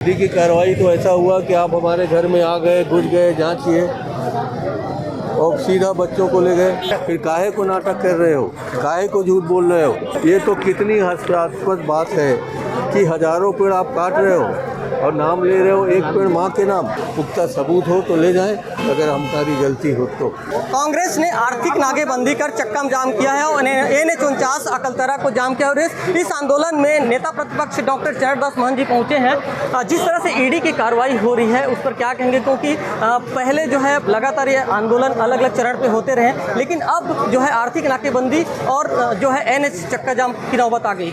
ED की कार्रवाई तो ऐसा हुआ कि आप हमारे घर में आ गए, घुस गए, जांच किए और सीधा बच्चों को ले गए। फिर काहे को नाटक कर रहे हो, काहे को झूठ बोल रहे हो? ये तो कितनी हास्यास्पद बात है कि हजारों पेड़ आप काट रहे हो और नाम ले रहे हो, एक पेड़ माँ के नाम। पुख्ता सबूत हो तो ले जाएं, अगर हमारी गलती हो तो। कांग्रेस ने आर्थिक नाकेबंदी कर चक्का जाम किया है और NH-49 अकलतरा को जाम किया और इस आंदोलन में नेता प्रतिपक्ष डॉक्टर चरणदास महंत जी पहुंचे हैं। जिस तरह से ईडी की कार्रवाई हो रही है उस पर क्या कहेंगे, क्योंकि पहले जो है लगातार ये आंदोलन अलग अलग चरण पे होते रहे, लेकिन अब जो है आर्थिक नाकेबंदी और जो है NH चक्का जाम की नौबत आ गई।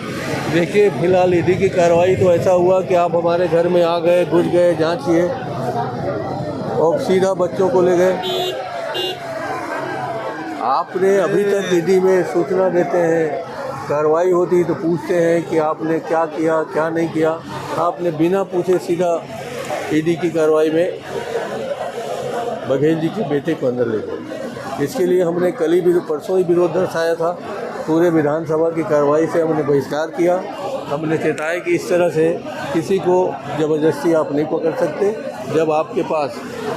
देखिए, फिलहाल ईडी की कार्रवाई तो ऐसा हुआ कि आप हमारे घर में आ गए, घुस गए, जांच किए और सीधा बच्चों को ले गए। आपने अभी तक ईडी में सूचना देते हैं, कार्रवाई होती तो पूछते हैं कि आपने क्या किया, क्या नहीं किया। आपने बिना पूछे सीधा ईडी की कार्रवाई में बघेल जी के बेटे को अंदर ले गए। इसके लिए हमने कल ही परसों ही विरोध दर्शाया था। पूरे विधानसभा की कार्रवाई से हमने बहिष्कार किया। हमने चेताया कि इस तरह से किसी को ज़बरदस्ती आप नहीं पकड़ सकते। जब आपके पास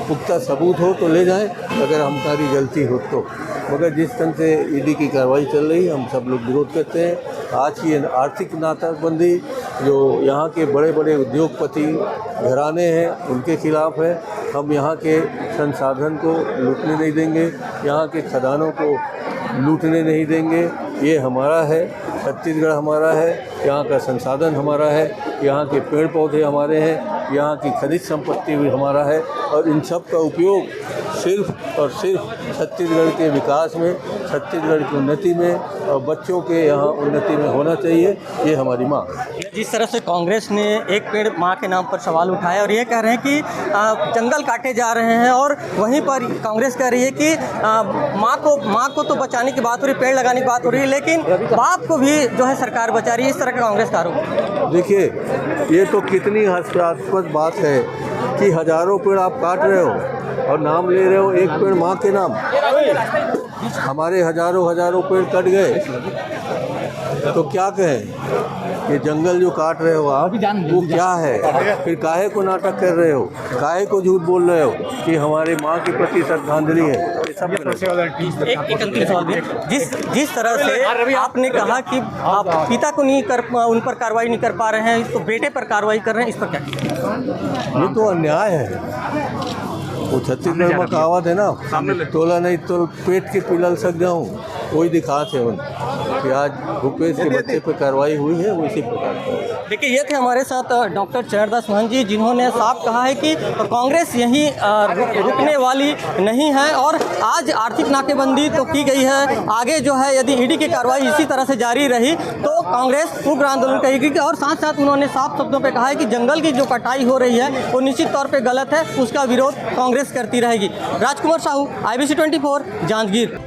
पुख्ता सबूत हो तो ले जाएं, अगर हमारी गलती हो तो। मगर जिस ढंग से ईडी की कार्रवाई चल रही है, हम सब लोग विरोध करते हैं। आज की आर्थिक नाकाबंदी जो यहाँ के बड़े बड़े उद्योगपति घराने हैं उनके खिलाफ है। हम यहाँ के संसाधन को लूटने नहीं देंगे, यहाँ के खदानों को लूटने नहीं देंगे। ये हमारा है, छत्तीसगढ़ हमारा है, यहाँ का संसाधन हमारा है, यहाँ के पेड़ पौधे हमारे हैं, यहाँ की खनिज संपत्ति भी हमारा है और इन सब का उपयोग सिर्फ और सिर्फ छत्तीसगढ़ के विकास में, छत्तीसगढ़ की उन्नति में और बच्चों के यहाँ उन्नति में होना चाहिए। ये हमारी मांग है। जिस तरह से कांग्रेस ने एक पेड़ माँ के नाम पर सवाल उठाया और ये कह रहे हैं कि जंगल काटे जा रहे हैं, और वहीं पर कांग्रेस कह रही है कि माँ को तो बचाने की बात हो रही, पेड़ लगाने की बात हो रही है, लेकिन बाप को भी जो है सरकार बचा रही है। इस तरह का कांग्रेस का आरोप। देखिए, ये तो कितनी हास्यास्पद बात है कि हजारों पेड़ आप काट रहे हो और नाम ले रहे हो, एक पेड़ माँ के नाम। हमारे हजारों पेड़ कट गए तो क्या कहें? ये जंगल जो काट रहे हो आप, वो क्या है? फिर काहे को नाटक कर रहे हो, काहे को झूठ बोल रहे हो कि हमारे माँ के प्रति श्रद्धांजलि है? ये सब एक अंतिम सवाल, जिस तरह से आपने कहा कि आप पिता को नहीं कर, उन पर कार्रवाई नहीं कर पा रहे हैं, तो बेटे पर कार्रवाई कर रहे हैं, इस पर क्या? ये तो अन्याय है। वो छत्तीसगढ़ में कहावत है ना, तोला नहीं तो पेट के पिलल सक जाऊँ, वही दिखाते हैं कि आज भूपेश के बच्चे पर कार्रवाई हुई है, वो इसी प्रकार का। देखिए, ये थे हमारे साथ डॉक्टर चरणदास महंत जी, जिन्होंने साफ कहा है कि कांग्रेस यहीं रुकने वाली नहीं है और आज आर्थिक नाकेबंदी तो की गई है, आगे जो है यदि ईडी की कार्रवाई इसी तरह से जारी रही तो कांग्रेस उग्र आंदोलन करेगी। और साथ साथ उन्होंने साफ शब्दों पर कहा है कि जंगल की जो कटाई हो रही है वो निश्चित तौर पर गलत है, उसका विरोध कांग्रेस करती रहेगी। राजकुमार साहू, IBC 24, जांजगीर।